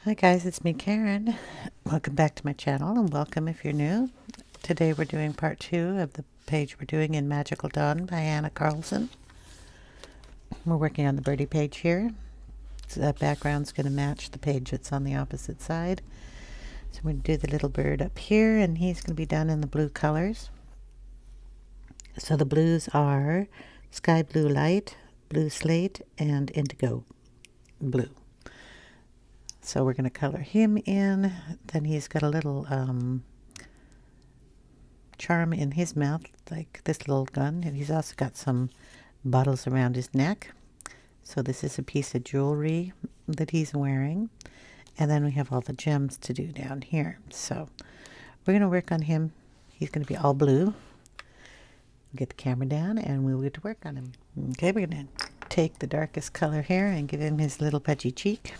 Hi guys, it's me Karen. Welcome back to my channel and welcome if you're new. Today we're doing part 2 of the page we're doing in Magical Dawn by Hanna Karlzon. We're working on the birdie page here. So that background's going to match the page that's on the opposite side. So we're going to do the little bird up here and he's going to be done in the blue colors. So the blues are Sky Blue Light, Blue Slate, and Indigo Blue. So we're going to color him in. Then he's got a little charm in his mouth, like this little gun. And he's also got some bottles around his neck. So this is a piece of jewelry that he's wearing. And then we have all the gems to do down here. So we're going to work on him. He's going to be all blue. Get the camera down and we'll get to work on him. Okay, we're going to take the darkest color here and give him his little pudgy cheek.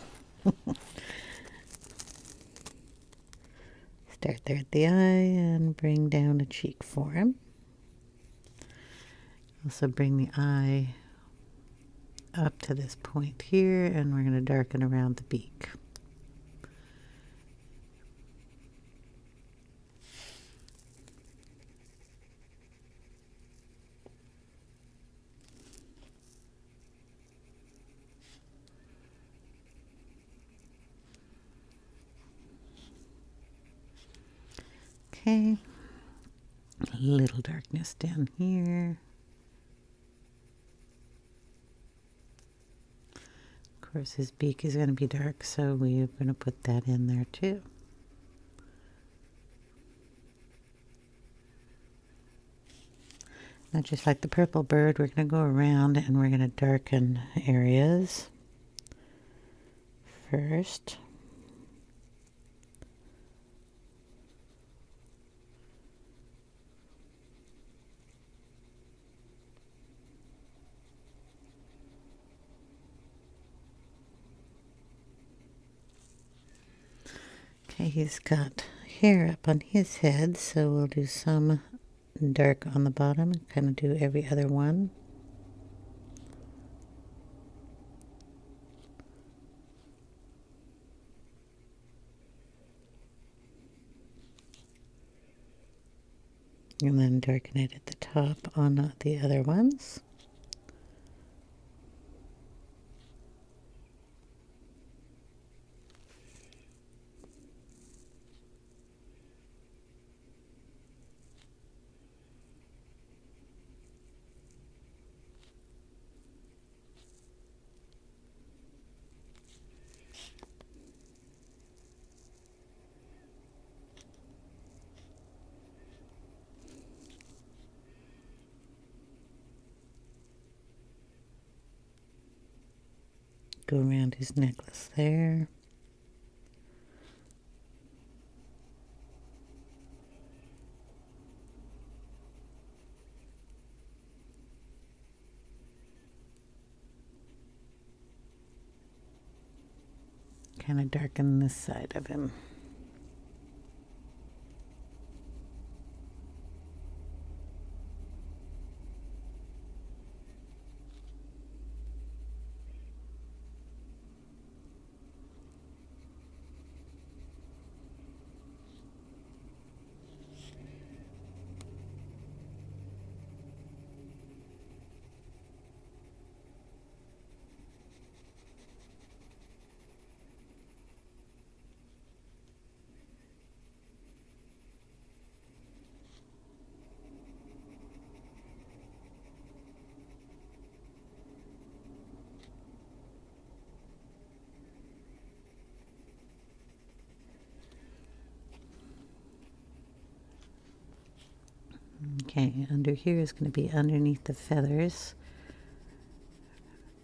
Start there at the eye and bring down a cheek for him. Also bring the eye up to this point here and we're going to darken around the beak. Okay, a little darkness down here. Of course, his beak is going to be dark, so we're going to put that in there too. Now, just like the purple bird, we're going to go around and we're going to darken areas first. Okay, he's got hair up on his head, so we'll do some dark on the bottom and kind of do every other one. And then darken it at the top on the other ones. Go around his necklace there. Kind of darken this side of him. Okay, under here is going to be underneath the feathers,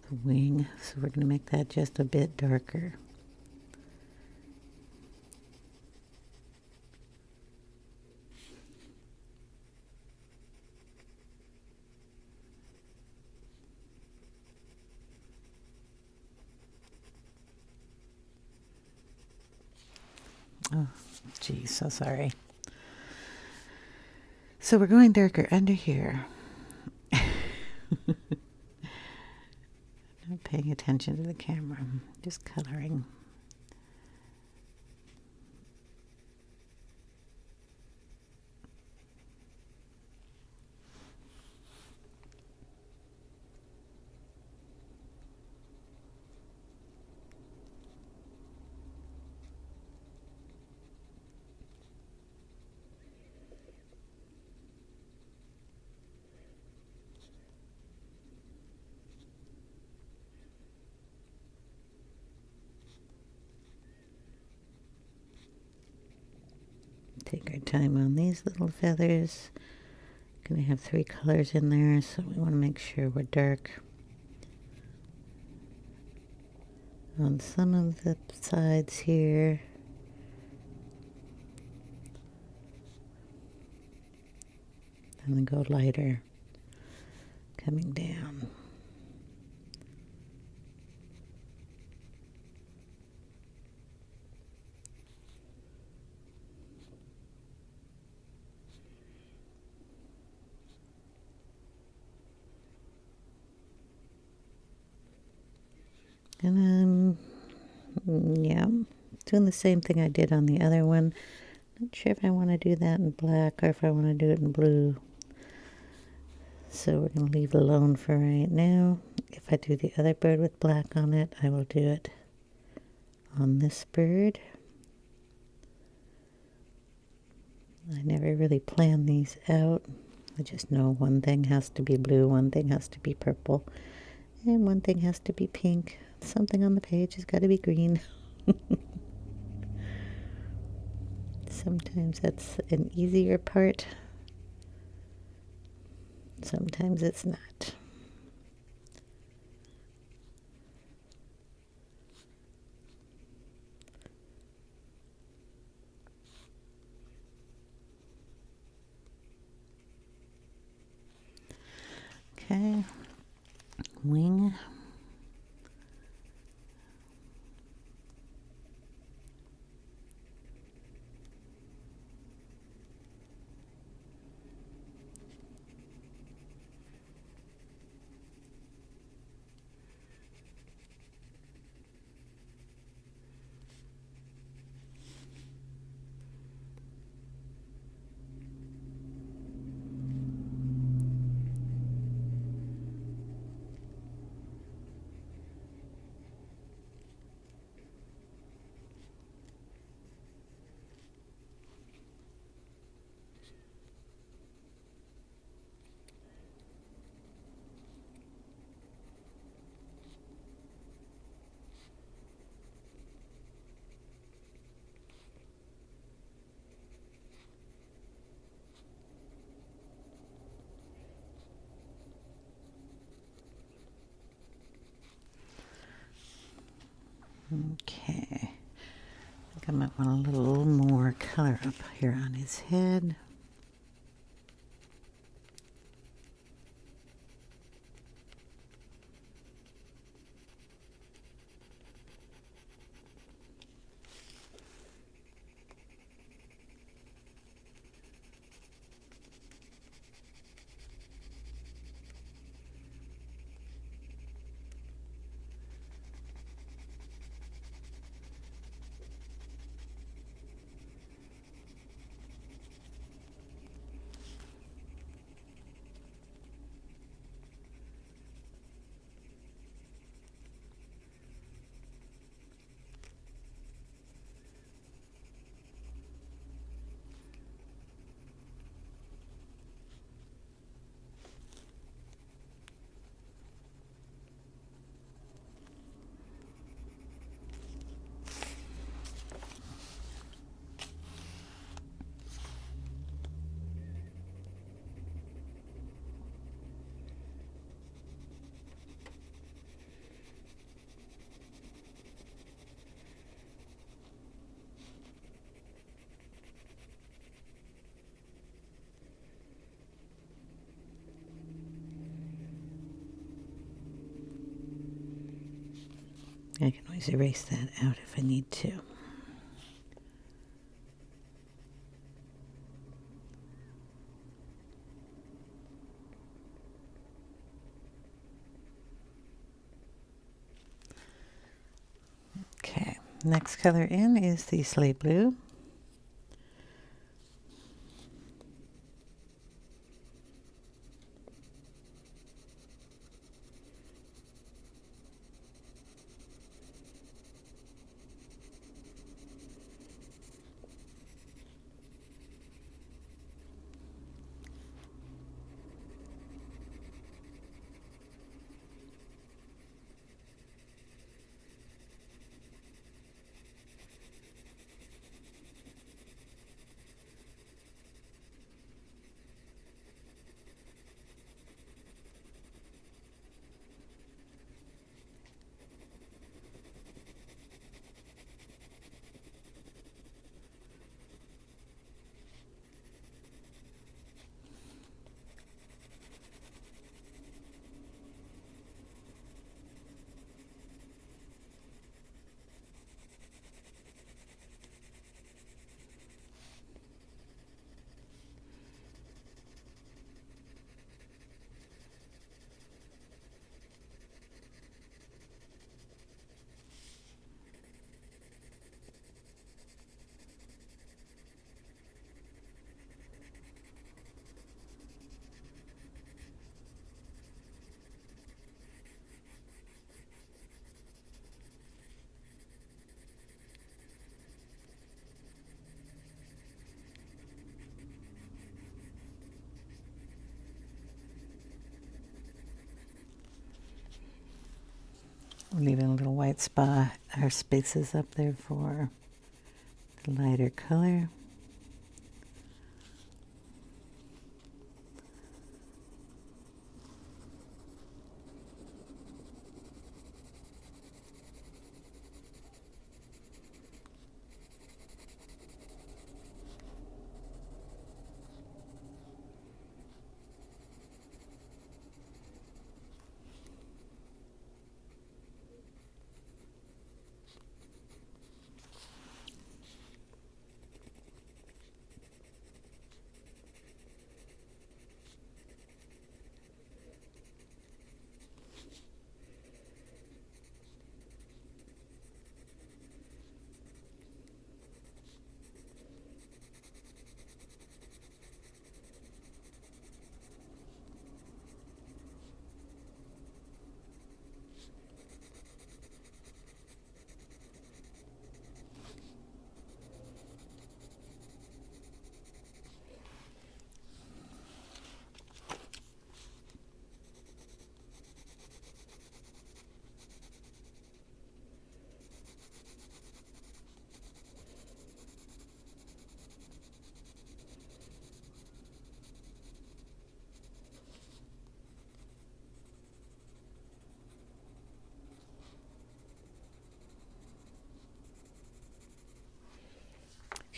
the wing, so we're going to make that just a bit darker. Oh, geez, so sorry. So we're going darker under here. Not paying attention to the camera, just coloring. Take our time on these little feathers. Gonna have 3 colors in there, so we want to make sure we're dark on some of the sides here. And then go lighter coming down. And yeah, doing the same thing I did on the other one. Not sure if I want to do that in black or if I want to do it in blue. So we're going to leave it alone for right now. If I do the other bird with black on it, I will do it on this bird. I never really plan these out. I just know one thing has to be blue, one thing has to be purple, and one thing has to be pink. Something on the page has got to be green. Sometimes that's an easier part. Sometimes it's not. Okay, wing. Okay, I think I might want a little more color up here on his head. I can always erase that out if I need to. Okay, next color in is the Slate Blue. leaving a little white spot or spaces up there for the lighter color.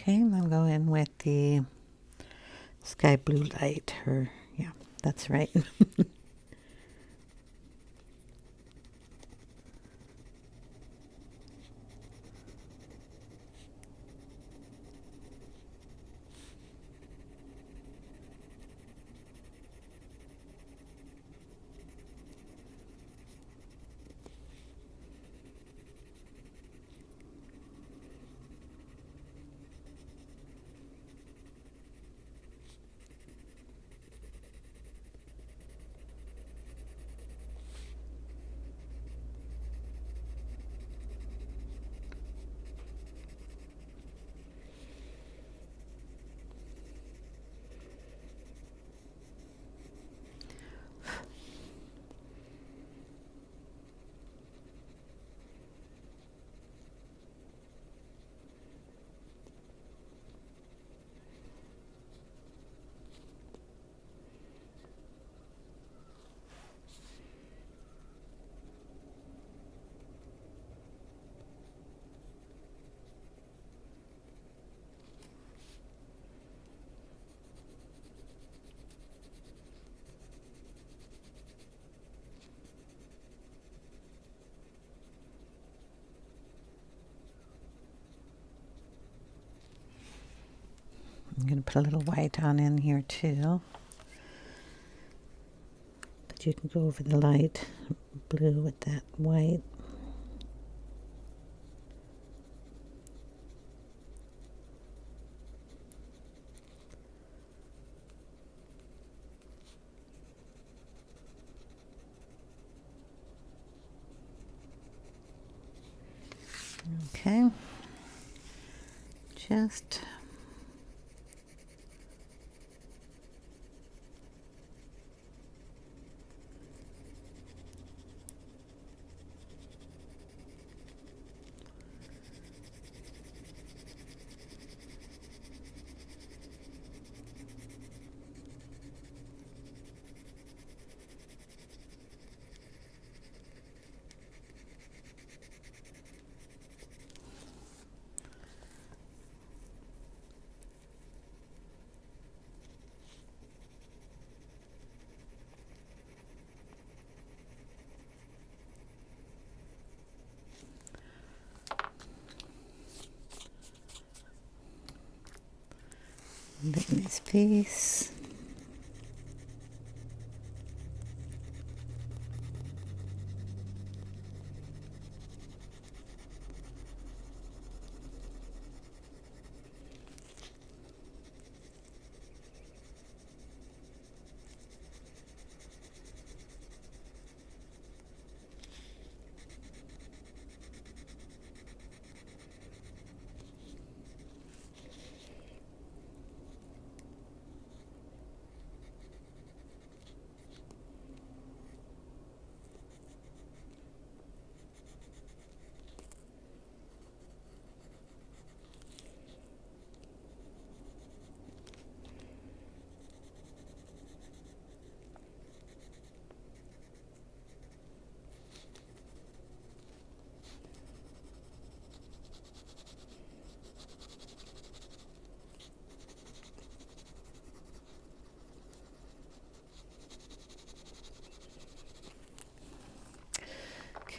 Okay, I'm going with the sky blue light, or yeah, that's right. I'm going to put a little white on in here too. But you can go over the light blue with that white. Okay. Just this piece.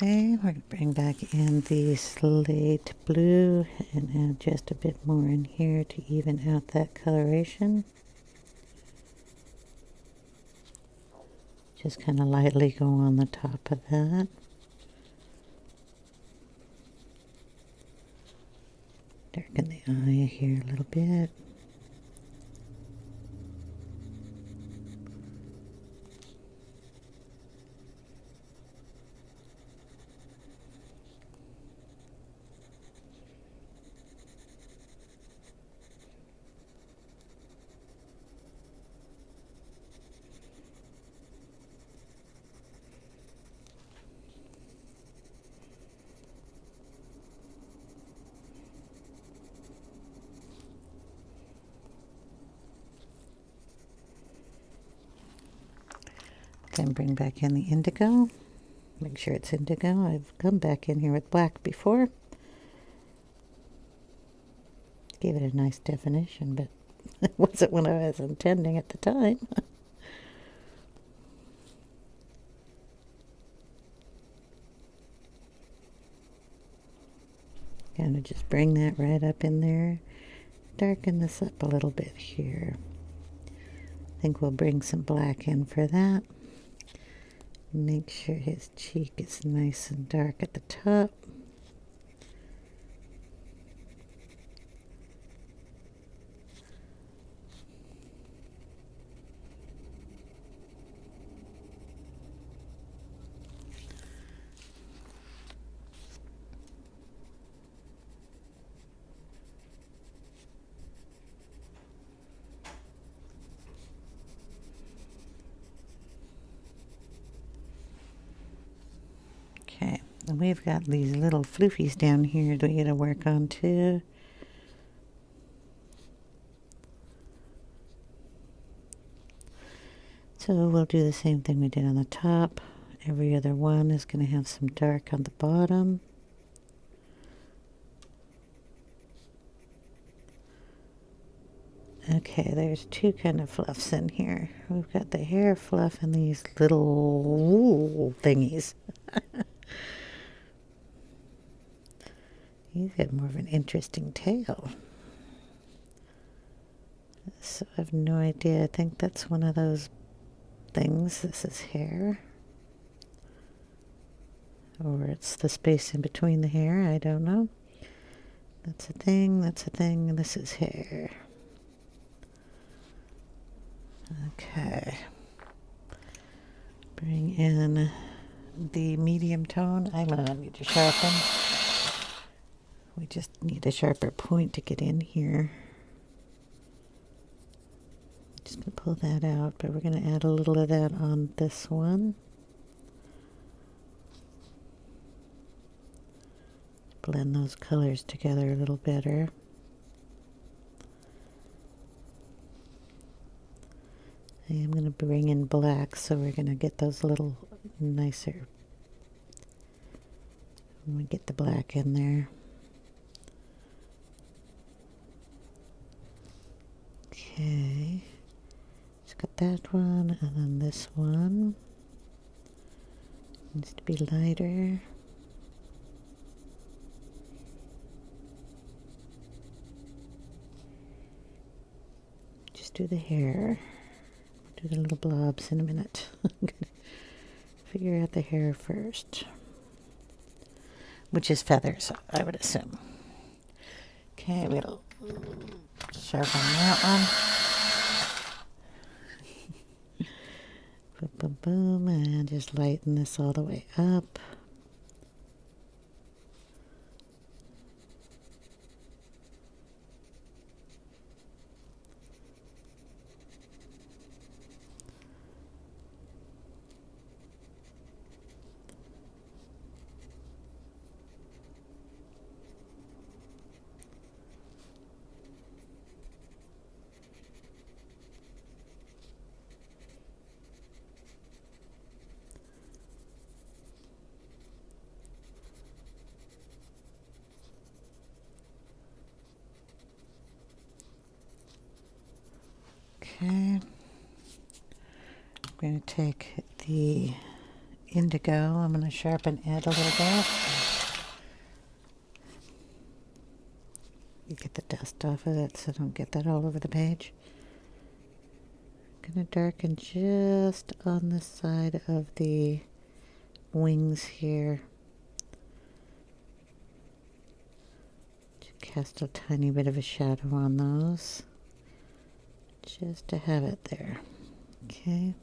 Okay, we're going to bring back in the Slate Blue and add just a bit more in here to even out that coloration. Just kind of lightly go on the top of that. Darken the eye here a little bit. Then bring back in the indigo. Make sure it's indigo. I've come back in here with black before. Gave it a nice definition, but it wasn't what I was intending at the time. Kind of just bring that right up in there. Darken this up a little bit here. I think we'll bring some black in for that. Make sure his cheek is nice and dark at the top. Okay, and we've got these little floofies down here that we got to work on too. So we'll do the same thing we did on the top. Every other one is going to have some dark on the bottom. Okay, there's two kind of fluffs in here. We've got the hair fluff and these little thingies. He's got more of an interesting tail. So I have no idea. I think that's one of those things. This is hair. Or it's the space in between the hair. I don't know. That's a thing, and this is hair. Okay. Bring in the medium tone. I'm going to need to sharpen. We just need a sharper point to get in here. Just going to pull that out, but we're going to add a little of that on this one. Blend those colors together a little better. I am going to bring in black, so we're going to get those a little nicer when we get the black in there. Okay, just got that one, and then this one needs to be lighter. Just do the hair. Do the little blobs in a minute. I'm gonna figure out the hair first, which is feathers, I would assume. Okay, we'll sharpen that one. Boom, boom, boom, and just lighten this all the way up. Okay, I'm going to take the Indigo. I'm going to sharpen it a little bit. You get the dust off of it so don't get that all over the page. Going to darken just on the side of the wings here. Just cast a tiny bit of a shadow on those. Just to have it there. Okay.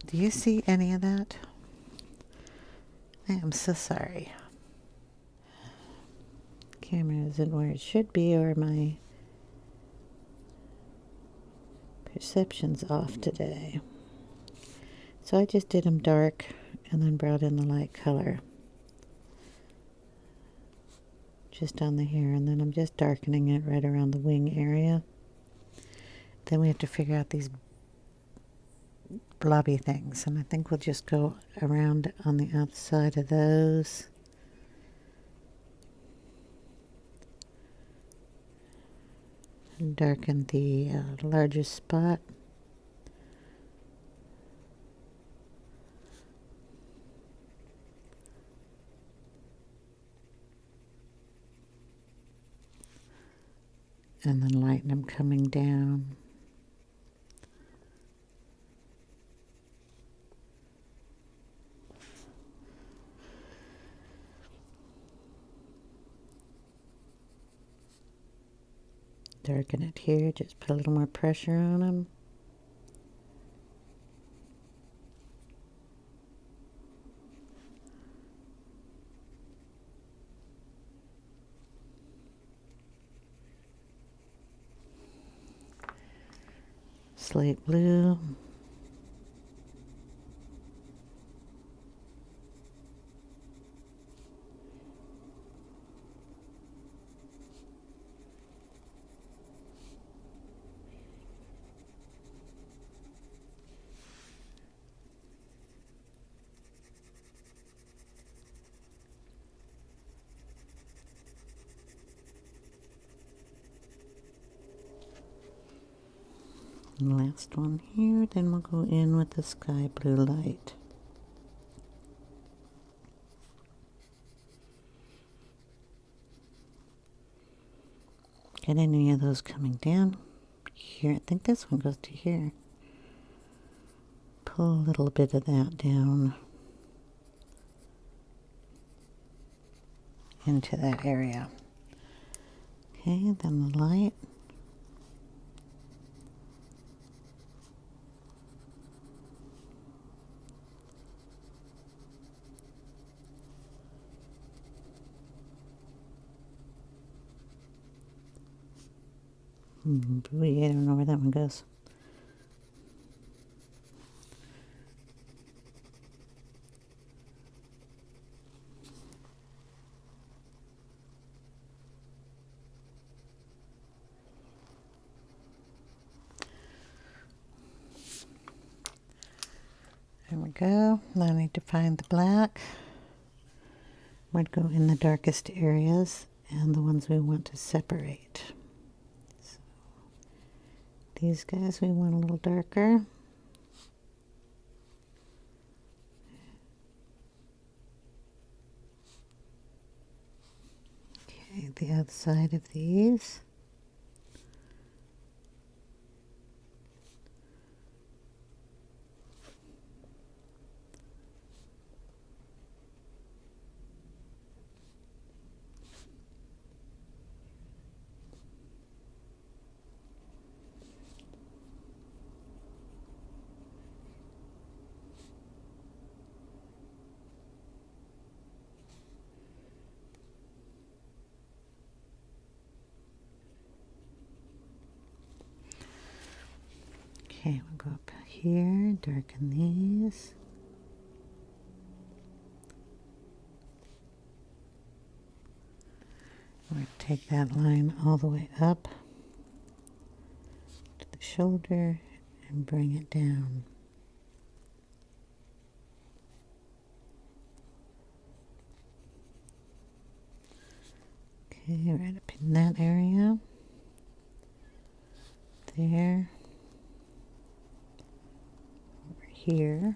Do you see any of that? I am so sorry. Camera isn't where it should be, or my perception's off today. So I just did them dark and then brought in the light color. Just on the hair, and then I'm just darkening it right around the wing area. Then we have to figure out these blobby things, and I think we'll just go around on the outside of those. And darken the largest spot. And then lighten them coming down. Darken it here, just put a little more pressure on them. Slate Blue. And last one here, then we'll go in with the sky blue light. Get any of those coming down here. I think this one goes to here. Pull a little bit of that down into that area. Okay, then the light. I don't know where that one goes. There we go. Now I need to find the black. We'd go in the darkest areas and the ones we want to separate. So these guys we want a little darker. Okay, the outside of these. Okay, we'll go up here, darken these. We'll take that line all the way up to the shoulder and bring it down. Okay, right up in that area. There. Over here.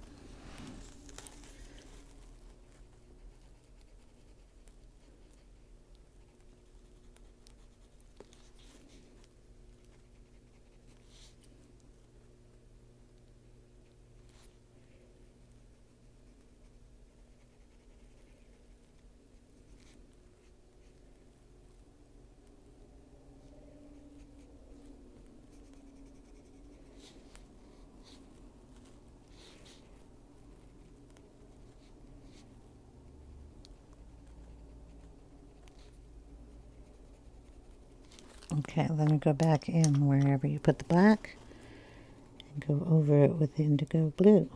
Okay, then you go back in wherever you put the black and go over it with the indigo blue.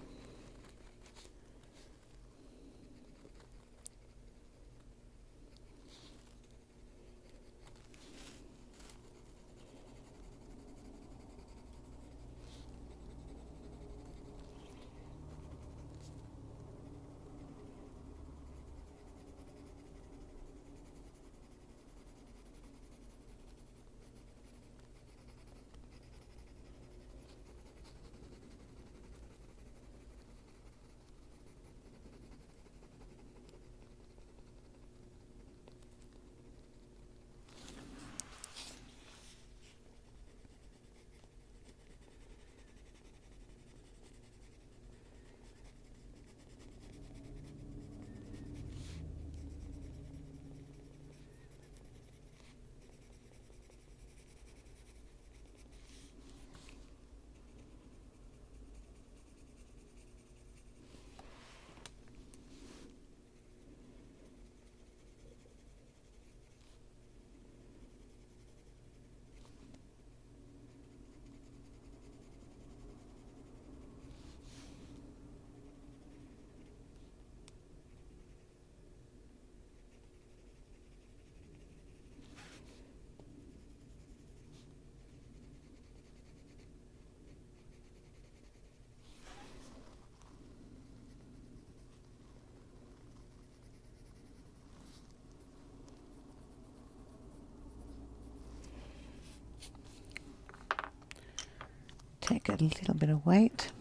Take a little bit of white.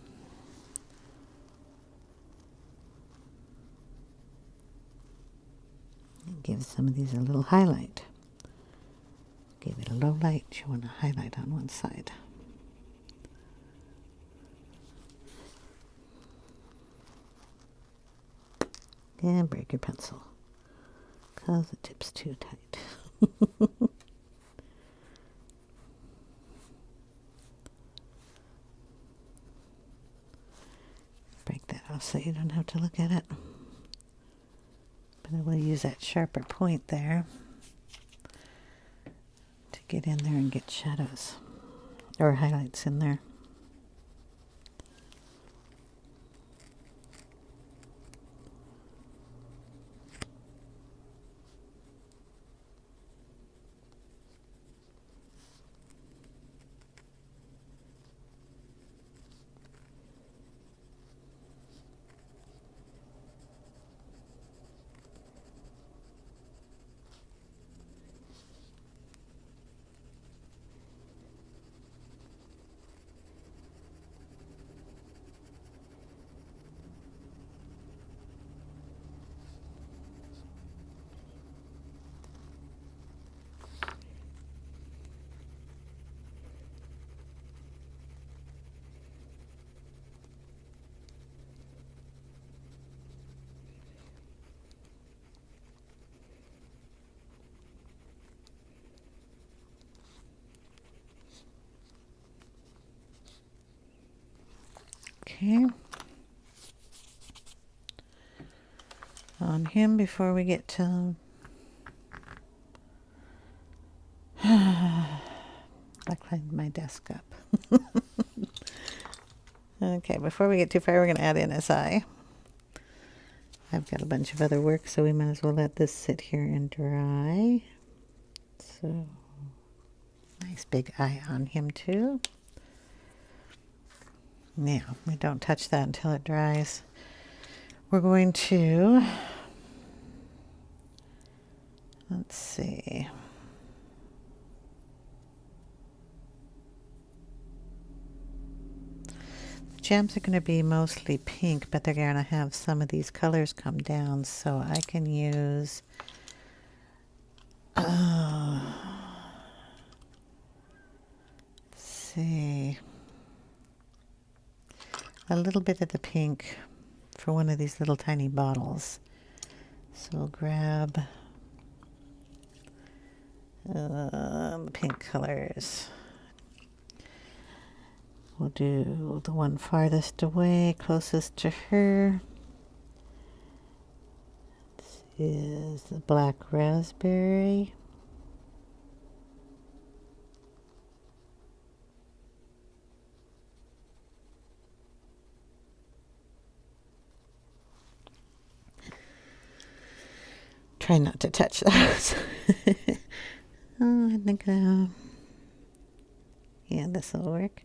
And give some of these a little highlight. Give it a low light. You want to highlight on one side. And break your pencil, because the tip's too tight. Break that off so you don't have to look at it. But I will use that sharper point there to get in there and get shadows or highlights in there. Okay. On him before we get to I cleaned my desk up. Okay, before we get too far, we're going to add in his eye. I've got a bunch of other work, so we might as well let this sit here and dry. So, nice big eye on him too. Now, we don't touch that until it dries. We're going to, let's see. Gems are going to be mostly pink, but they're going to have some of these colors come down, so I can use let's see, a little bit of the pink for one of these little tiny bottles. So we'll grab the pink colors. We'll do the one farthest away, closest to her. This is the black raspberry. Try not to touch those. Oh, I think, yeah, this will work.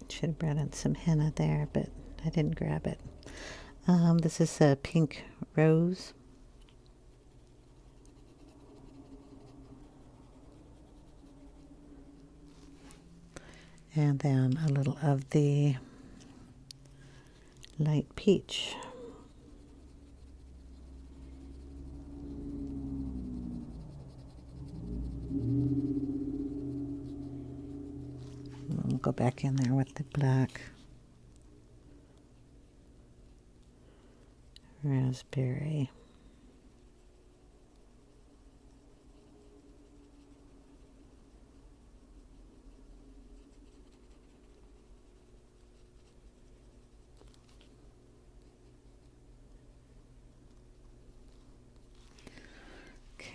Should have brought in some henna there, but I didn't grab it. This is a pink rose. And then a little of the light peach. We'll go back in there with the black raspberry.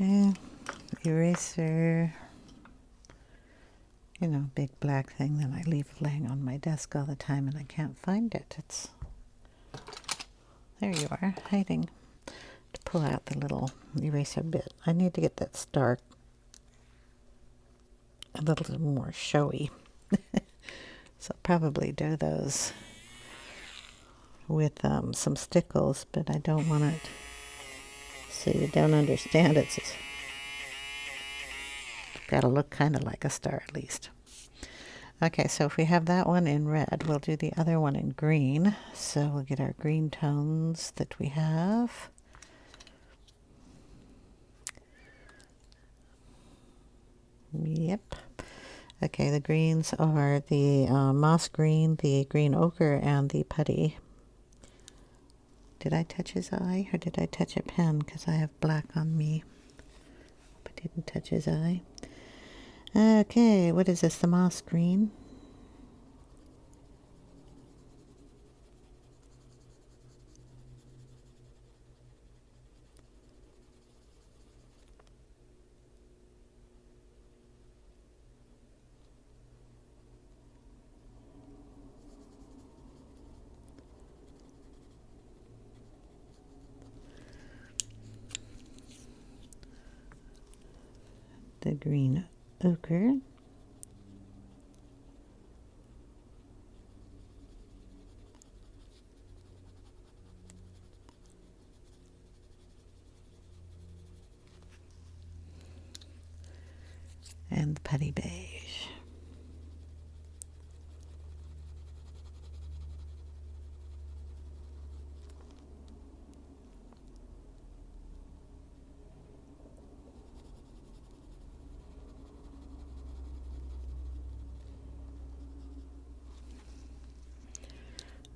Okay, eraser. You know, big black thing that I leave laying on my desk all the time and I can't find it. It's, there you are, hiding. To pull out the little eraser bit. I need to get that start a little more showy. So I'll probably do those with some stickles, but I don't want it so you don't understand it. It's got to look kind of like a star at least. Okay, so if we have that one in red, we'll do the other one in green. So we'll get our green tones that we have. Yep. Okay, the greens are the moss green, the green ochre, and the putty. Did I touch his eye, or did I touch a pen? Because I have black on me. But didn't touch his eye. Okay, what is this? The moss green. The green ochre. And the putty beige.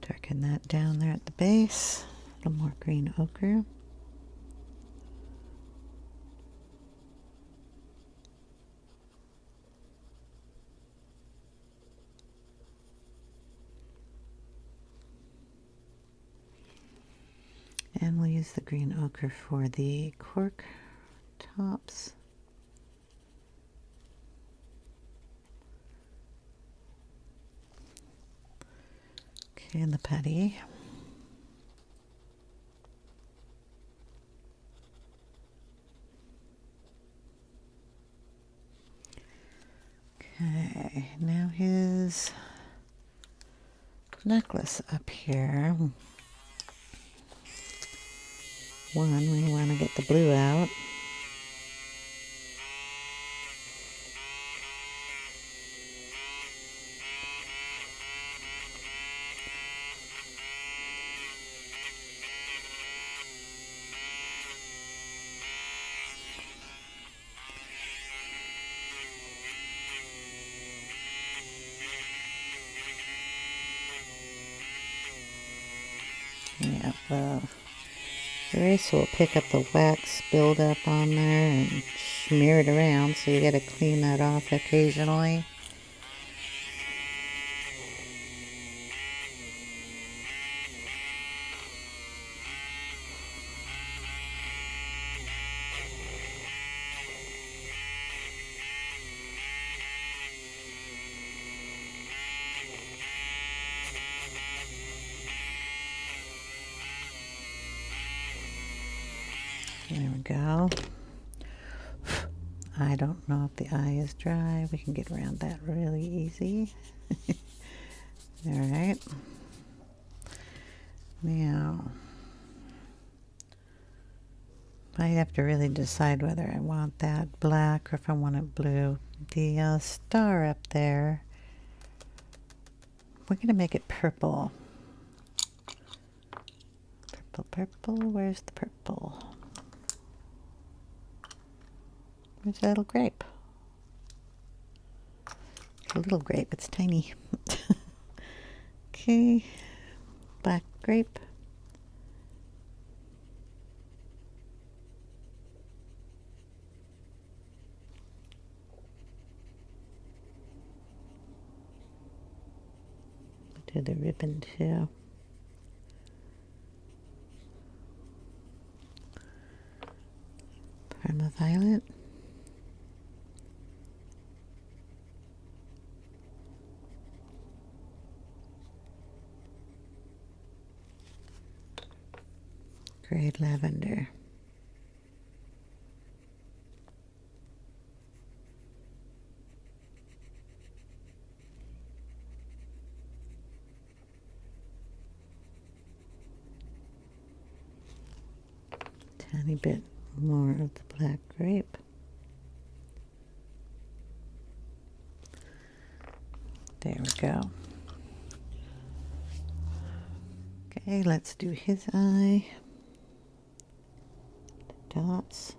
Darken that down there at the base. A little more green ochre. And we'll use the green ochre for the cork tops. Okay, and the putty. Okay, now his necklace up here. One, we want to get the blue out. Yeah, the eraser will pick up the wax buildup on there and smear it around, so you got to clean that off occasionally. There we go. I don't know if the eye is dry. We can get around that really easy. All right. Now, I have to really decide whether I want that black or if I want it blue. The star up there, we're going to make it purple. Purple, purple, where's the purple? Where's that little grape? It's a little grape, it's tiny. Okay, black grape. Do the ribbon too. Parma violet. Great lavender. Tiny bit more of the black grape. There we go. Okay, let's do his eye. Dots.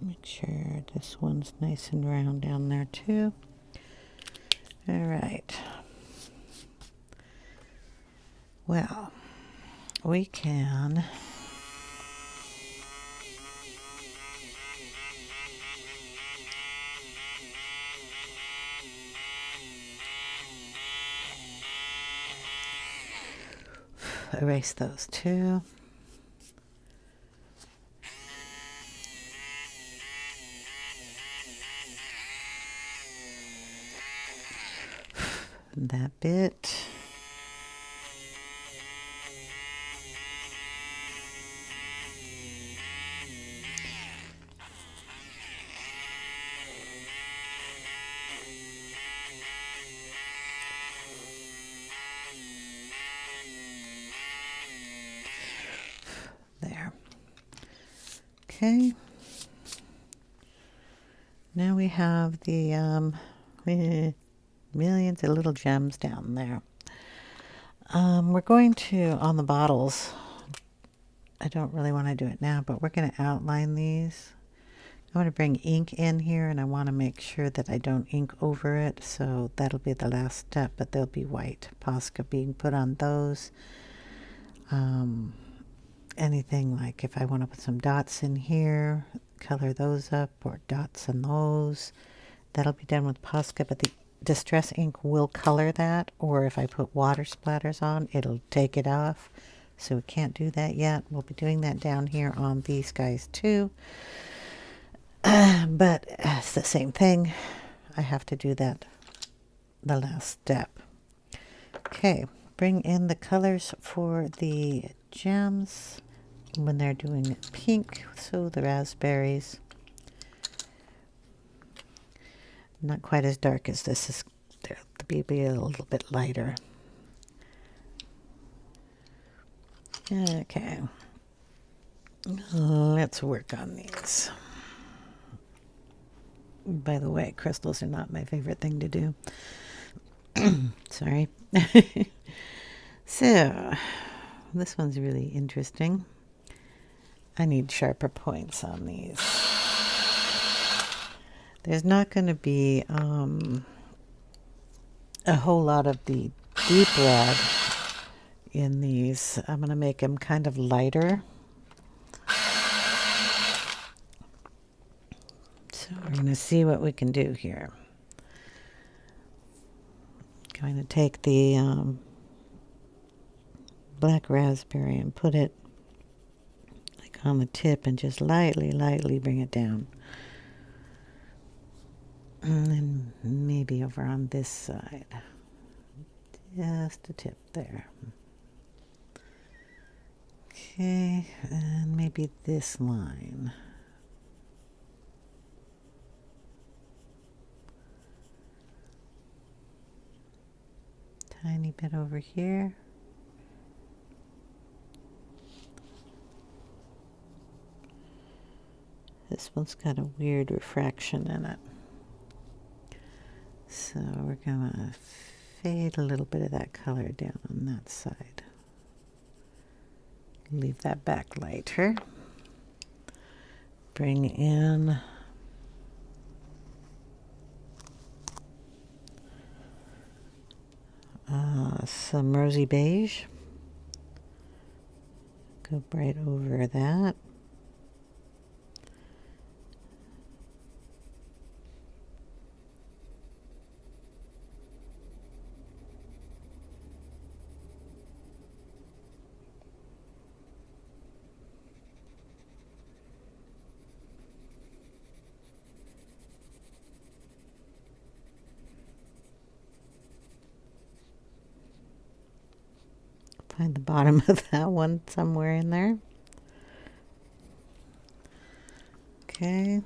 Make sure this one's nice and round down there too. All right. Well, we can erase those two. That bit. There. Okay. Now we have the millions of little gems down there. We're going to, on the bottles, I don't really want to do it now, but we're going to outline these. I want to bring ink in here, and I want to make sure that I don't ink over it, so that'll be the last step, but there'll be white Posca being put on those. Anything like if I want to put some dots in here, color those up, or dots on those, that'll be done with Posca, but the Distress ink will color that, or if I put water splatters on, it'll take it off. So we can't do that yet. We'll be doing that down here on these guys too. But it's the same thing. I have to do that the last step. Okay, bring in the colors for the gems when they're doing pink. So the raspberries. Not quite as dark as this is. They'll be a little bit lighter. Okay. Let's work on these. By the way, crystals are not my favorite thing to do. Sorry. So, this one's really interesting. I need sharper points on these. There's not going to be a whole lot of the deep red in these. I'm going to make them kind of lighter. So we're going to see what we can do here. Going to take the black raspberry and put it like on the tip and just lightly, lightly bring it down. And then maybe over on this side. Just a tip there. Okay, and maybe this line. Tiny bit over here. This one's got a weird refraction in it. So we're gonna fade a little bit of that color down on that side. Leave that back lighter. Bring in some Rosy Beige. Go right over that. Find the bottom of that one somewhere in there. Okay,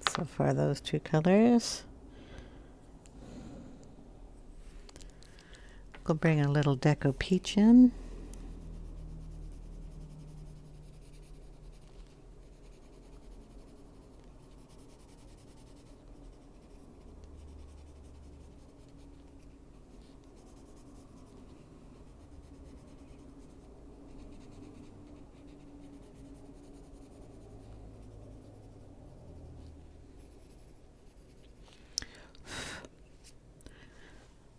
so far those two colors. We'll bring a little Deco Peach in.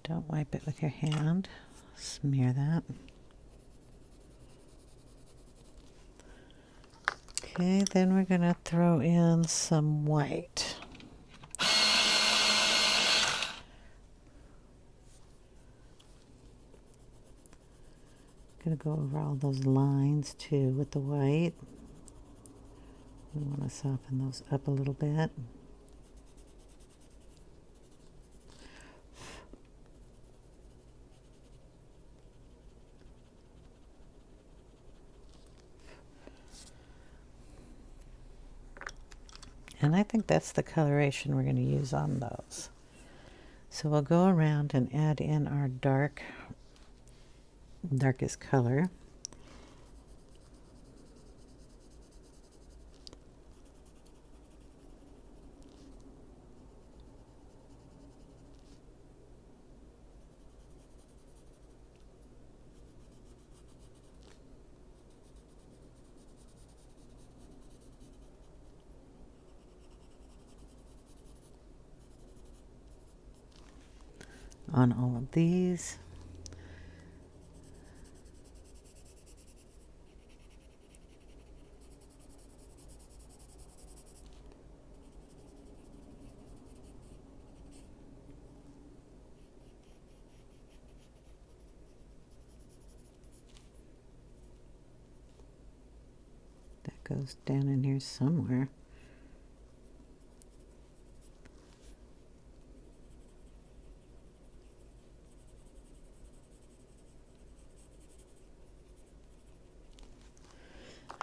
Don't wipe it with your hand. Smear that. Okay, then we're going to throw in some white. Going to go over all those lines too with the white. We want to soften those up a little bit. And I think that's the coloration we're going to use on those. So we'll go around and add in our darkest color. On all of these. That goes down in here somewhere.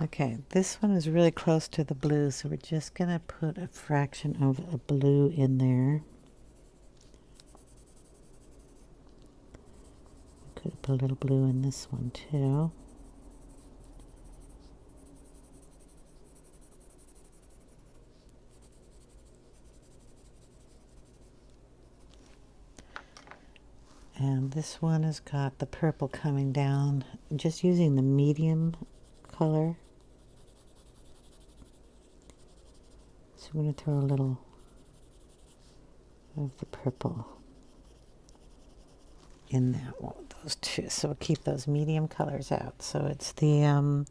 Okay, this one is really close to the blue, so we're just going to put a fraction of a blue in there. Could put a little blue in this one too. And this one has got the purple coming down, just using the medium color. So we're going to throw a little of the purple in that one, those two. So we'll keep those medium colors out. So it's the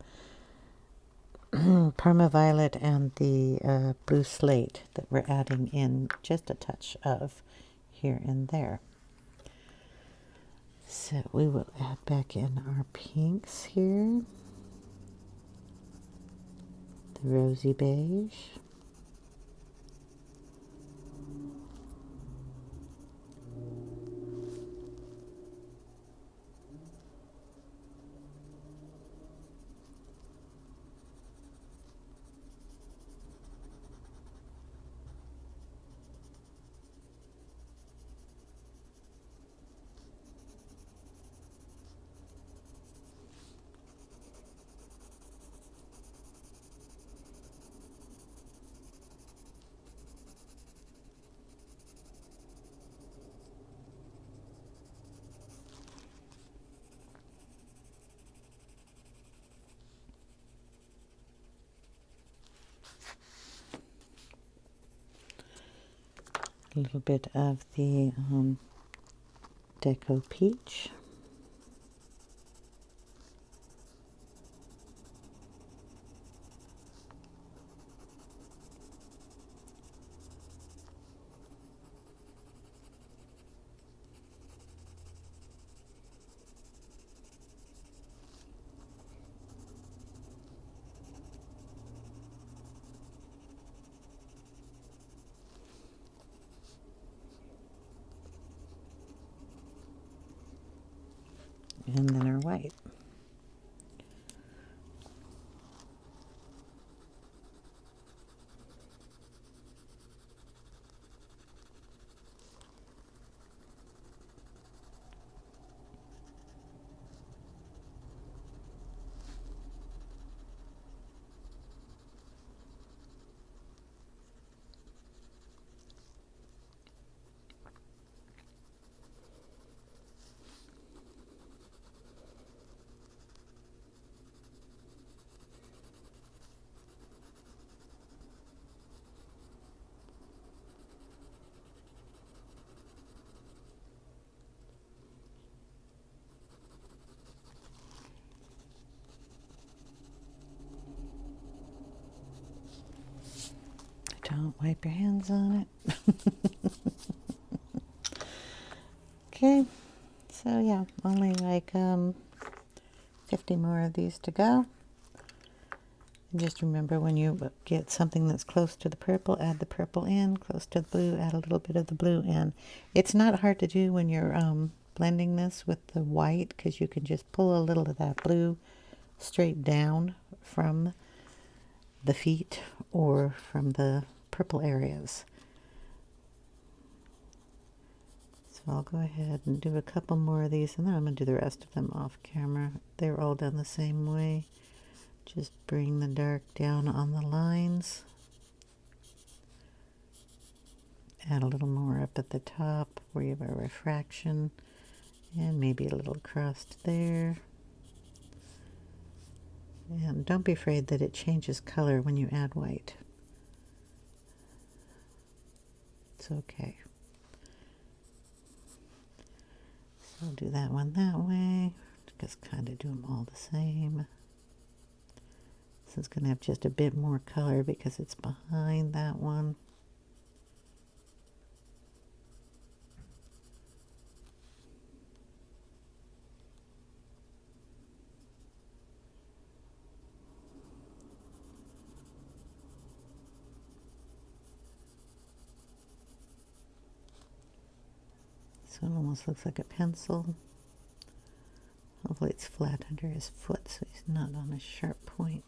Parma Violet and the Blue Slate that we're adding in just a touch of here and there. So we will add back in our pinks here. The Rosy Beige. A little bit of the Deco Peach. And then our white. Don't wipe your hands on it. Okay, so yeah, only like 50 more of these to go. And just remember, when you get something that's close to the purple, add the purple in. Close to the blue, add a little bit of the blue in. It's not hard to do when you're blending this with the white, because you can just pull a little of that blue straight down from the feet or from the purple areas. So I'll go ahead and do a couple more of these, and then I'm going to do the rest of them off camera. They're all done the same way. Just bring the dark down on the lines. Add a little more up at the top where you have a refraction, and maybe a little crust there. And don't be afraid that it changes color when you add white. It's okay. So I'll do that one that way. Just kind of do them all the same. This is going to have just a bit more color because it's behind that one. So it almost looks like a pencil. Hopefully it's flat under his foot so he's not on a sharp point.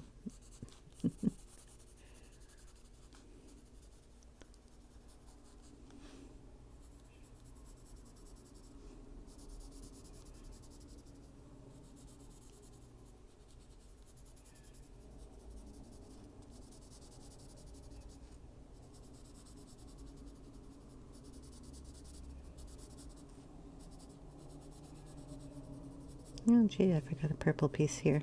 Oh gee, I forgot a purple piece here.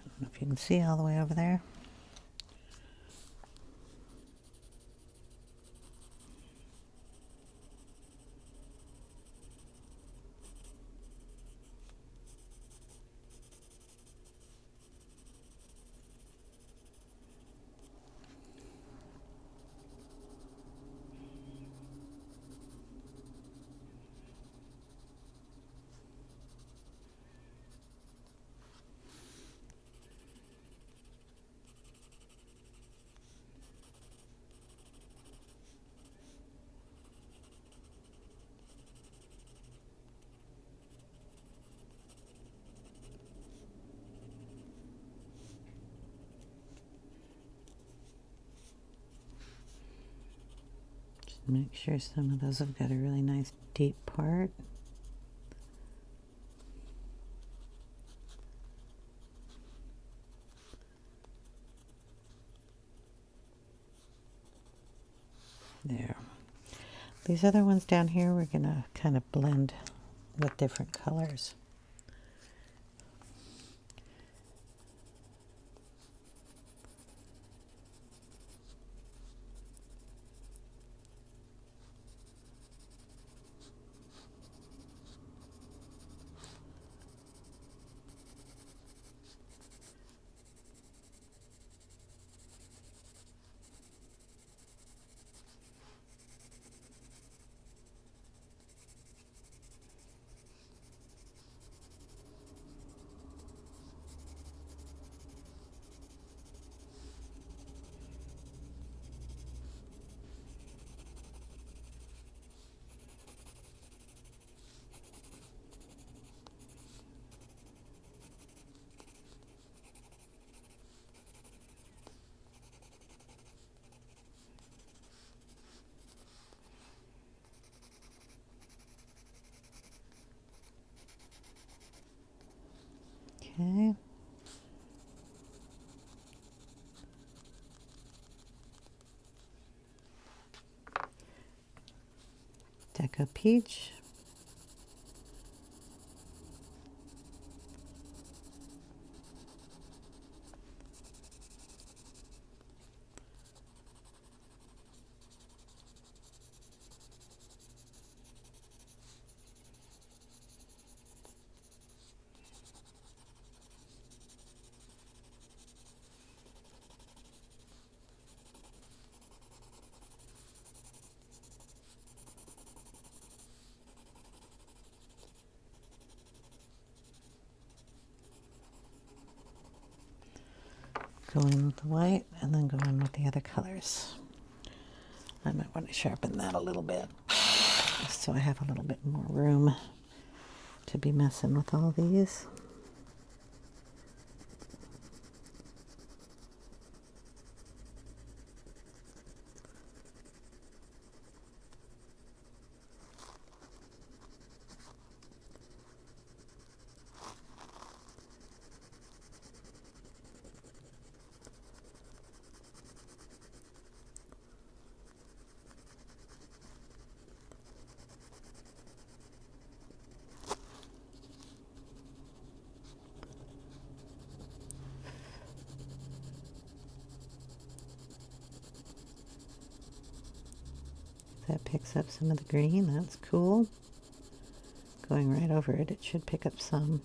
I don't know if you can see all the way over there. Make sure some of those have got a really nice deep part. There. These other ones down here, we're going to kind of blend with different colors. Okay. Deco Peach. Go in with the white and then go in with the other colors. I might want to sharpen that a little bit so I have a little bit more room to be messing with all these. That picks up some of the green. That's cool. Going right over it, it should pick up some.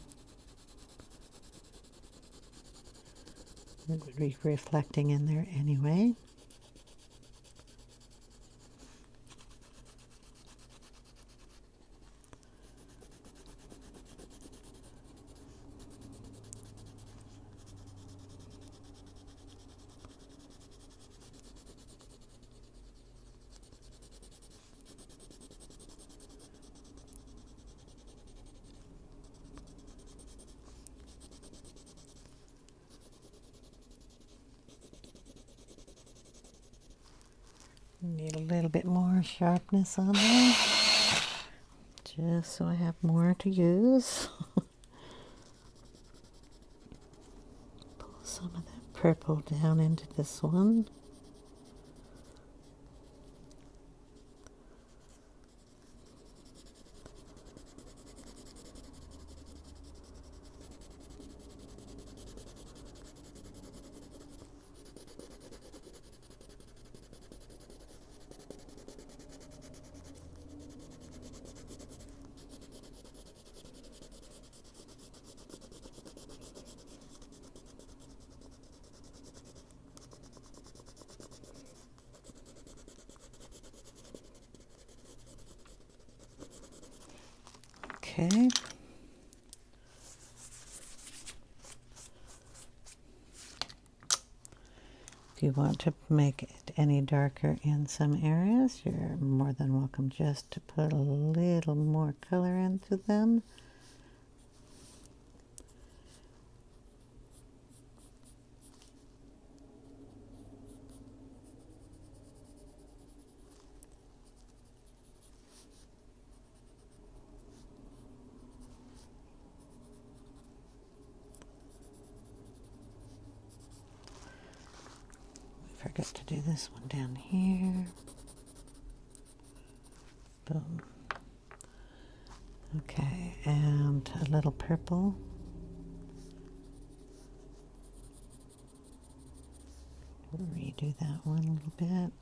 It would be reflecting in there anyway. Need a little bit more sharpness on there, just so I have more to use. Pull some of that purple down into this one. Okay. If you want to make it any darker in some areas, you're more than welcome just to put a little more color into them. forget to do this one down here. Boom. Okay, and a little purple. We'll redo that one a little bit.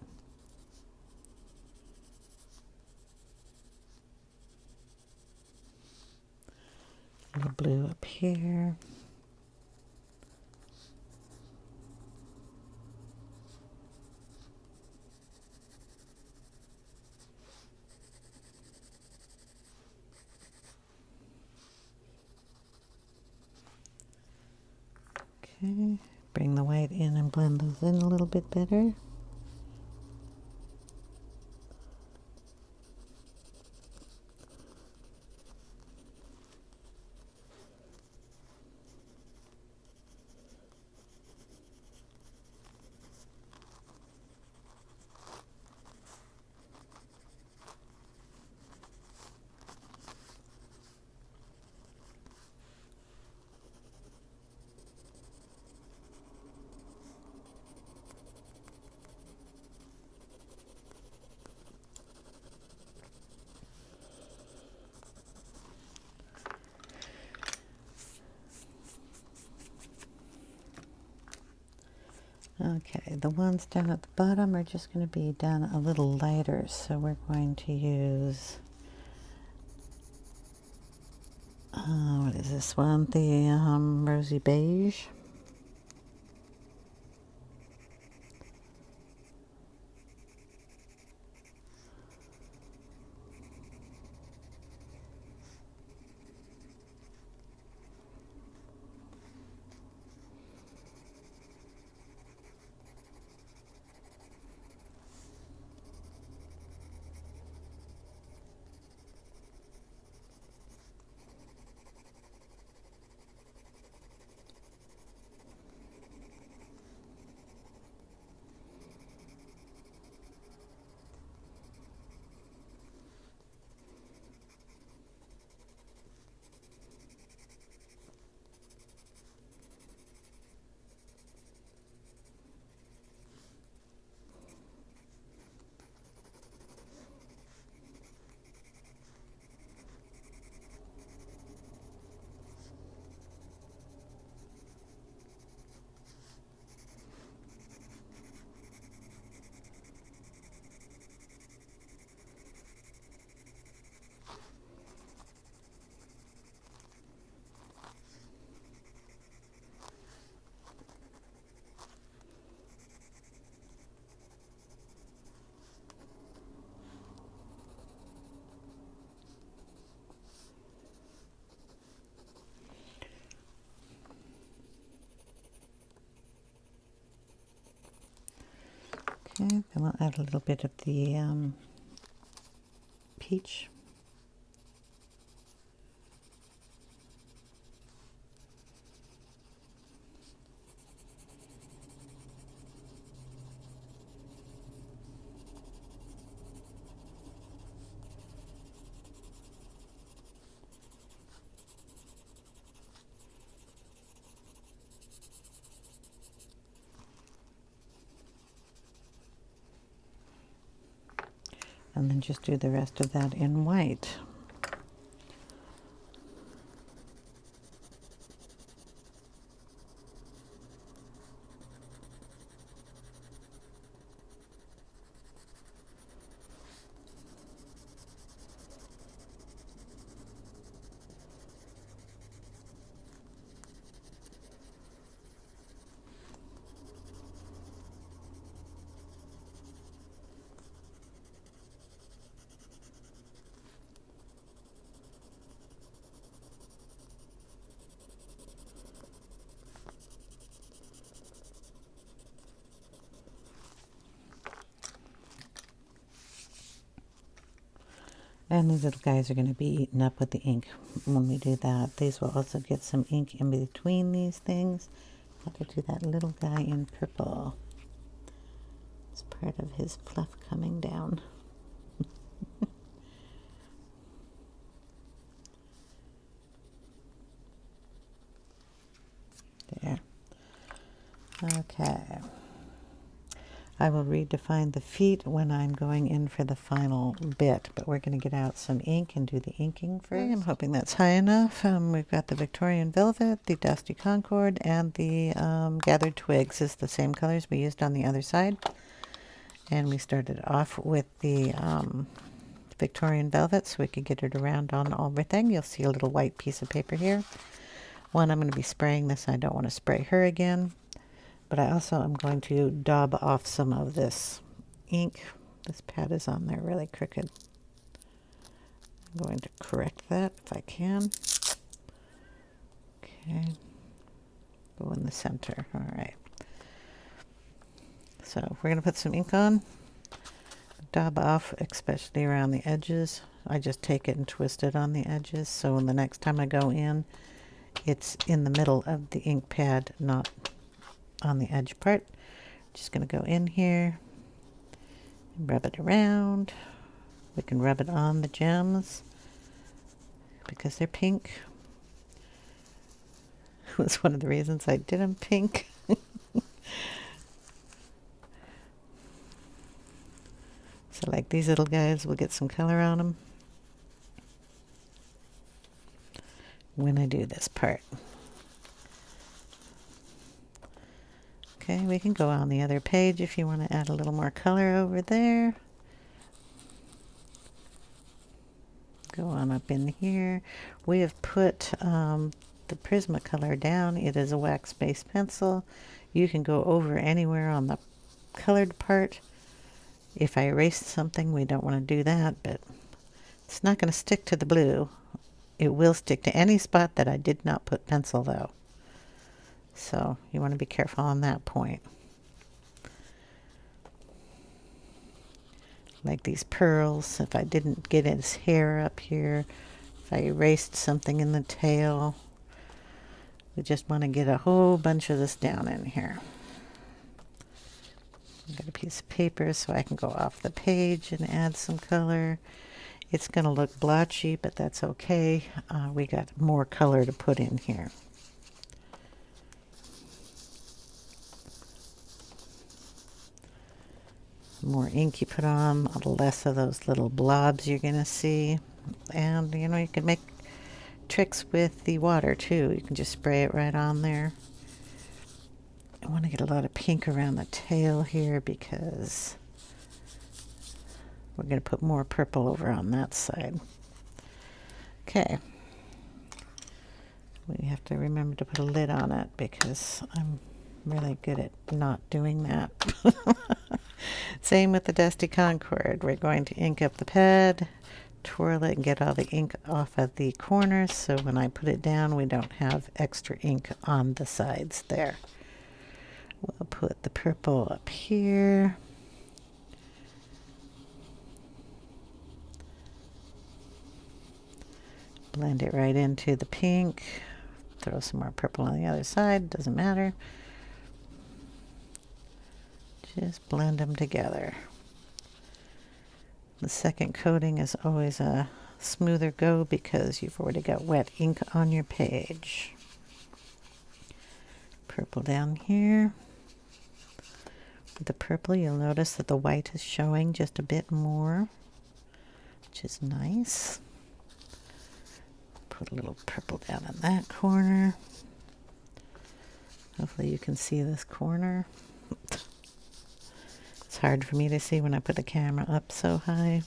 A little blue up here. Okay, bring the white in and blend those in a little bit better. Okay, the ones down at the bottom are just going to be done a little lighter, so we're going to use, what is this one? The Rosy Beige. Okay, then we'll add a little bit of the peach. And then just do the rest of that in white. And these little guys are going to be eaten up with the ink when we do that. These will also get some ink in between these things. I'll have to do that little guy in purple. It's part of his fluff coming down. There. Okay. I will redefine the feet when I'm going in for the final bit, but we're going to get out some ink and do the inking first. Okay, I'm hoping that's high enough. We've got the Victorian Velvet, the Dusty Concord, and the Gathered Twigs is the same colors we used on the other side. And we started off with the Victorian Velvet so we could get it around on everything. You'll see a little white piece of paper here. One, I'm going to be spraying this. I don't want to spray her again. But I also am going to daub off some of this ink. This pad is on there really crooked. I'm going to correct that if I can. Okay. Go in the center. All right. So we're going to put some ink on. Daub off, especially around the edges. I just take it and twist it on the edges. So when the next time I go in, it's in the middle of the ink pad, not on the edge part. Just going to go in here and rub it around. We can rub it on the gems because they're pink. It was one of the reasons I did them pink. So like these little guys, we'll get some color on them when I do this part. Okay, we can go on the other page if you want to add a little more color over there. Go on up in here. We have put the Prismacolor down. It is a wax-based pencil. You can go over anywhere on the colored part. If I erased something, we don't want to do that, but it's not going to stick to the blue. It will stick to any spot that I did not put pencil, though. So you want to be careful on that point. Like these pearls, if I didn't get his hair up here, if I erased something in the tail, we just want to get a whole bunch of this down in here. I've got a piece of paper so I can go off the page and add some color. It's going to look blotchy, but that's okay. We got more color to put in here. The more ink you put on, the less of those little blobs you're going to see. And, you know, you can make tricks with the water, too. You can just spray it right on there. I want to get a lot of pink around the tail here because we're going to put more purple over on that side. Okay. We have to remember to put a lid on it because I'm really good at not doing that. Same with the Dusty Concord. We're going to ink up the pad, twirl it, and get all the ink off of the corners so when I put it down we don't have extra ink on the sides there. We'll put the purple up here. Blend it right into the pink. Throw some more purple on the other side, doesn't matter. Just blend them together. The second coating is always a smoother go because you've already got wet ink on your page. Purple down here. With the purple, you'll notice that the white is showing just a bit more, which is nice. Put a little purple down in that corner. Hopefully you can see this corner. It's hard for me to see when I put the camera up so high.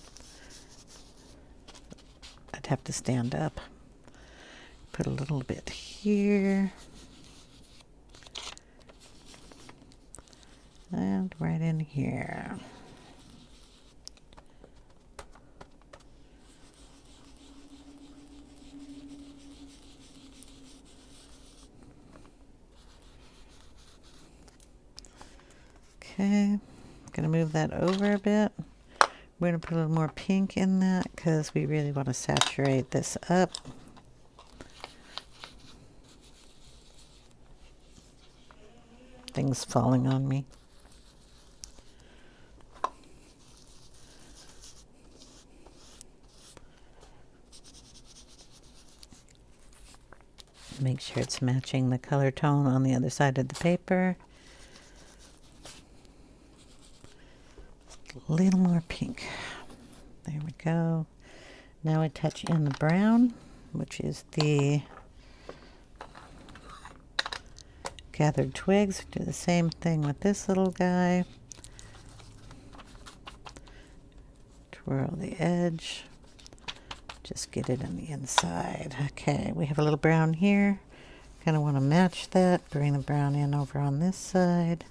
I'd have to stand up. Put a little bit here. And right in here. Okay, gonna move that over a bit. We're gonna put a little more pink in that because we really want to saturate this up. Things falling on me. Make sure it's matching the color tone on the other side of the paper. A little more pink. There we go. Now we touch in the brown, which is the gathered twigs. Do the same thing with this little guy. Twirl the edge. Just get it on the inside. Okay, we have a little brown here. Kind of want to match that. Bring the brown in over on this side.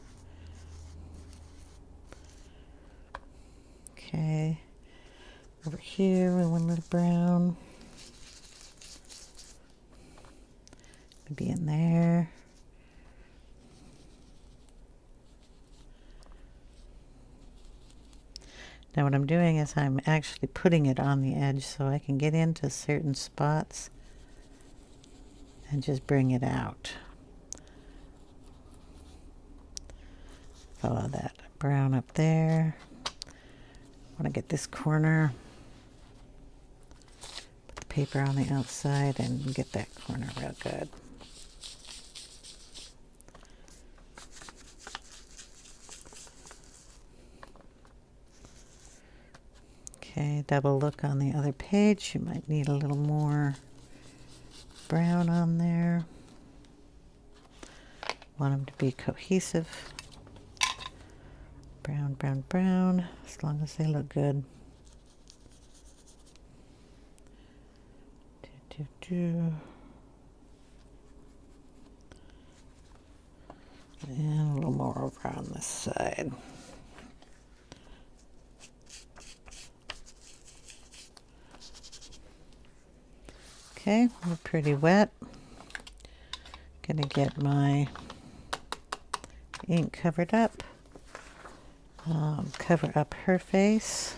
Okay. Over here, we want a little brown. Maybe in there. Now what I'm doing is I'm actually putting it on the edge so I can get into certain spots and just bring it out. Follow that brown up there. I want to get this corner. Put the paper on the outside and get that corner real good. Okay, double look on the other page. You might need a little more brown on there. Want them to be cohesive. Brown, brown, brown, as long as they look good. And a little more over on this side. Okay, we're pretty wet. Gonna get my ink covered up. Cover up her face.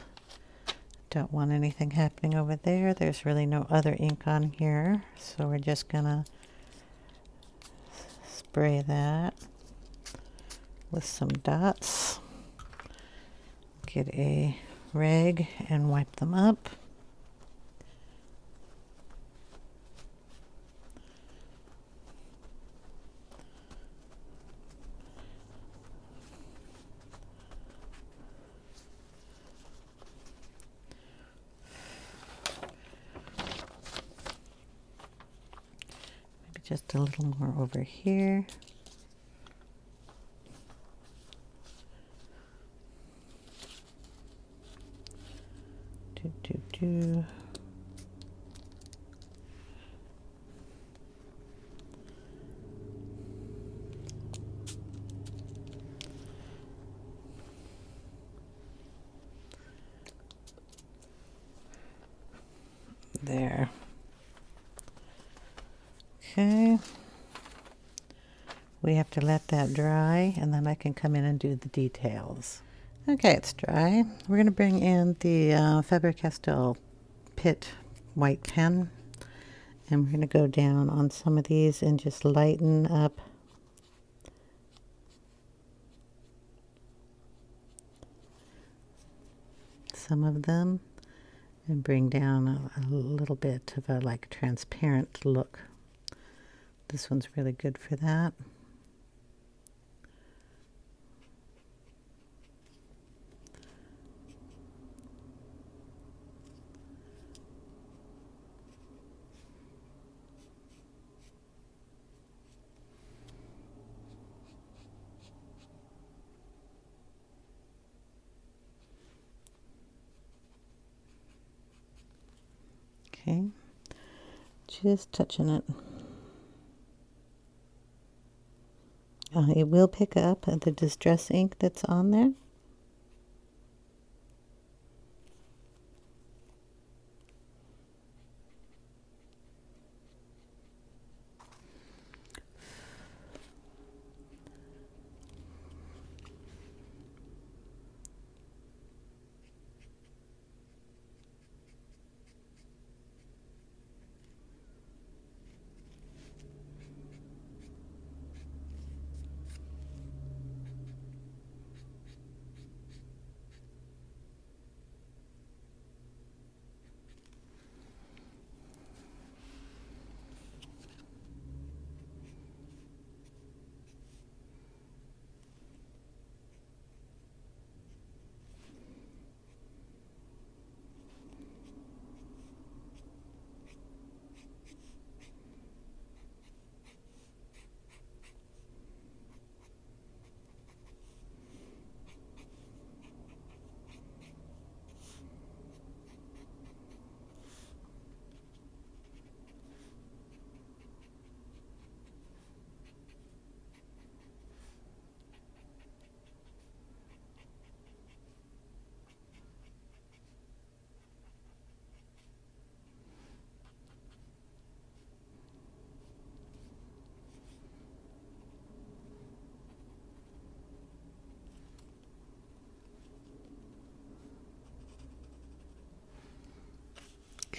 Don't want anything happening over there. There's really no other ink on here, so we're just gonna spray that with some dots. Get a rag and wipe them up. Just a little more over here. Do. There. Okay. We have to let that dry, and then I can come in and do the details. Okay, it's dry. We're going to bring in the Faber-Castell Pitt white pen, and we're going to go down on some of these and just lighten up some of them and bring down a little bit of a like transparent look. This one's really good for that. Okay, just touching it. It will pick up the distress ink that's on there.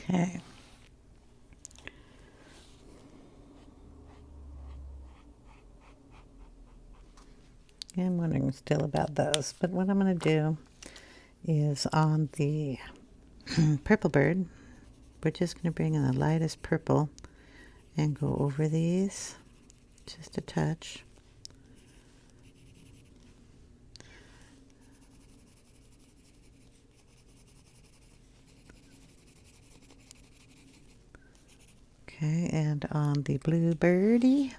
Okay. I'm wondering still about those, but what I'm going to do is on the purple bird, we're just going to bring in the lightest purple and go over these just a touch. Okay, and on the blue birdie,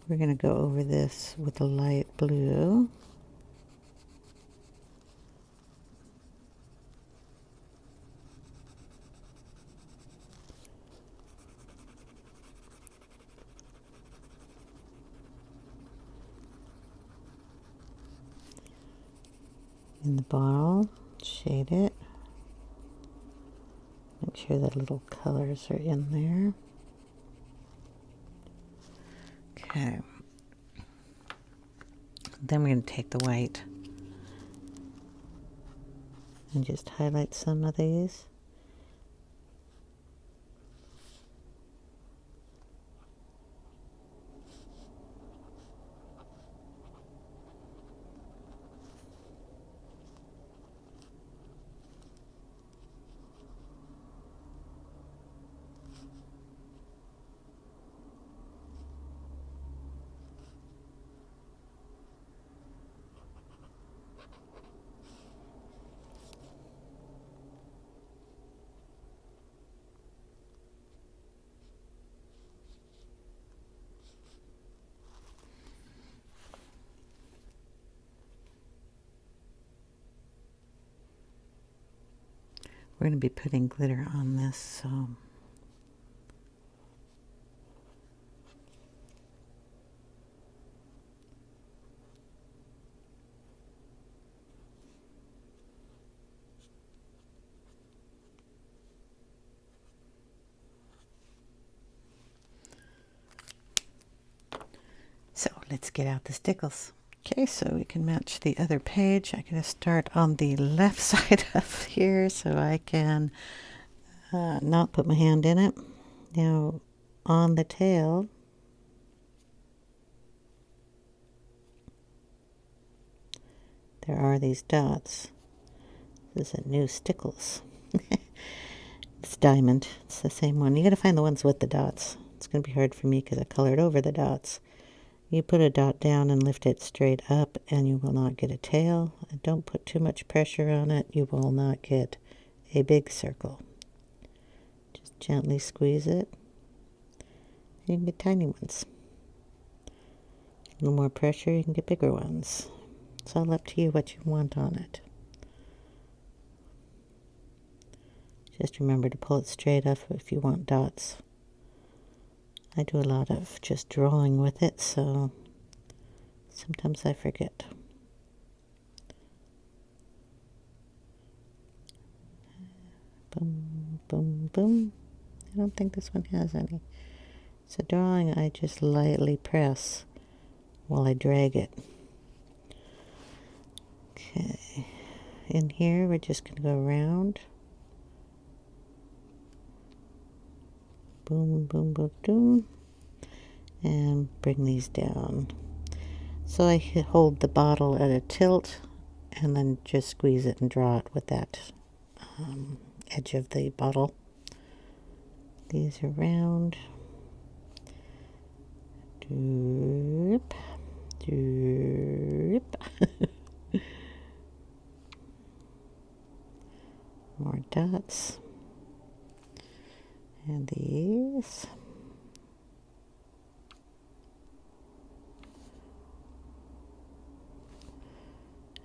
we're going to go over this with a light blue. In the bottle, shade it. Make sure the little colors are in there. Okay. Then we're going to take the white and just highlight some of these. We're going to be putting glitter on this, so let's get out the stickles. Okay, so we can match the other page. I'm going to start on the left side of here so I can not put my hand in it. Now on the tail, there are these dots. This is a new stickles. It's diamond. It's the same one. You got to find the ones with the dots. It's going to be hard for me because I colored over the dots. You put a dot down and lift it straight up and you will not get a tail. And don't put too much pressure on it. You will not get a big circle. Just gently squeeze it. You can get tiny ones. A little more pressure, you can get bigger ones. It's all up to you what you want on it. Just remember to pull it straight up if you want dots. I do a lot of just drawing with it, so sometimes I forget. Boom, boom, boom. I don't think this one has any. So drawing, I just lightly press while I drag it. Okay. In here, we're just going to go around. Boom, boom, boom, boom. And bring these down. So I hold the bottle at a tilt and then just squeeze it and draw it with that edge of the bottle. These are round. Drip, drip. More dots. And these.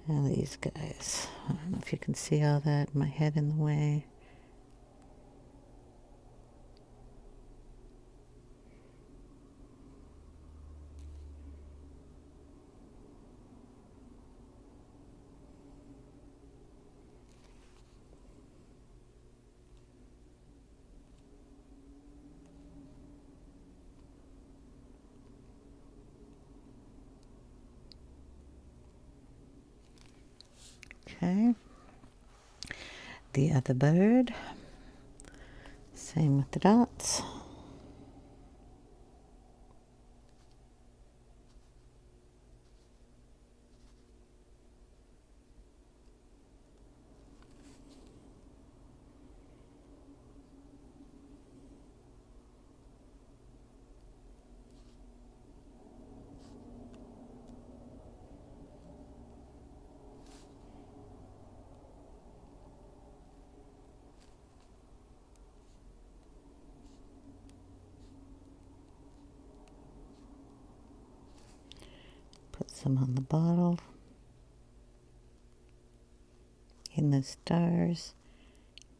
And these guys. I don't know if you can see all that, my head in the way. Okay. The other bird. Same with the dots. Put some on the bottle, in the stars,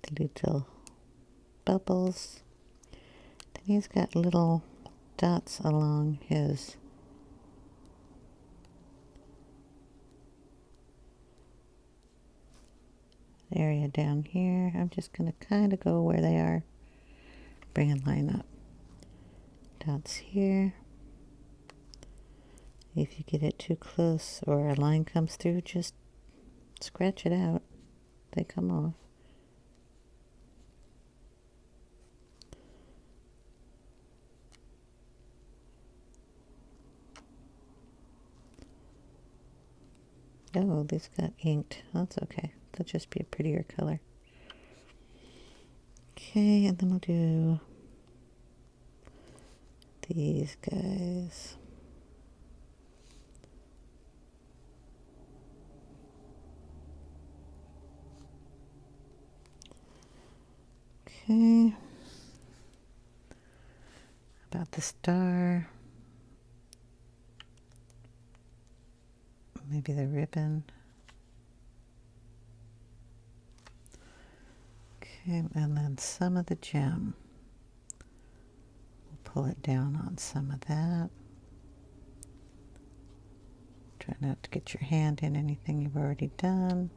the little bubbles. Then he's got little dots along his area down here. I'm just going to kind of go where they are, bring a line up. Dots here. If you get it too close or a line comes through, just scratch it out. They come off. Oh, these got inked. That's okay. That'll just be a prettier color. Okay, and then we'll do these guys. Okay. About the star. Maybe the ribbon. Okay, and then some of the gem. We'll pull it down on some of that. Try not to get your hand in anything you've already done.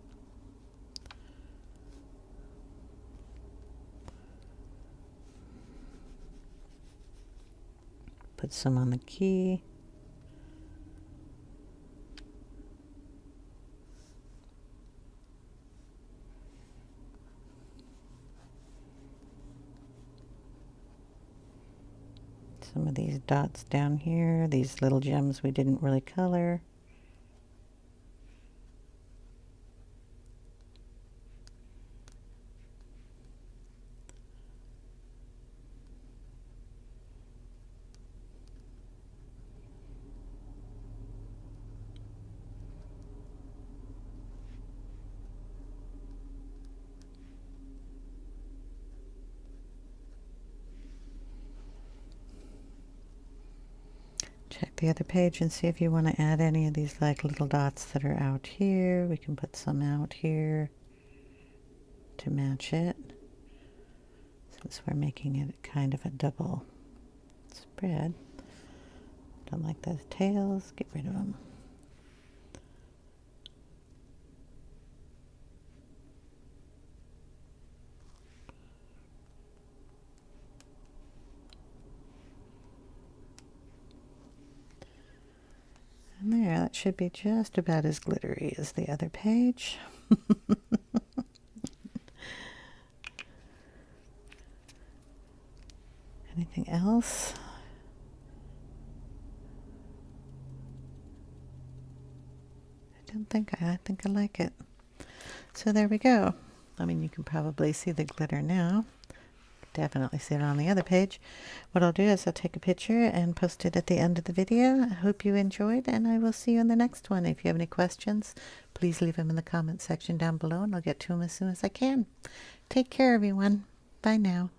Put some on the key. Some of these dots down here, these little gems we didn't really color. Check the other page and see if you want to add any of these like little dots that are out here. We can put some out here to match it. Since we're making it kind of a double spread. Don't like those tails, get rid of them. And there, that should be just about as glittery as the other page. Anything else? I think I like it. So there we go. I mean, you can probably see the glitter now. Definitely see it on the other page. What I'll do is I'll take a picture and post it at the end of the video. I hope you enjoyed, and I will see you in the next one. If you have any questions, please leave them in the comment section down below, and I'll get to them as soon as I can. Take care, everyone. Bye now.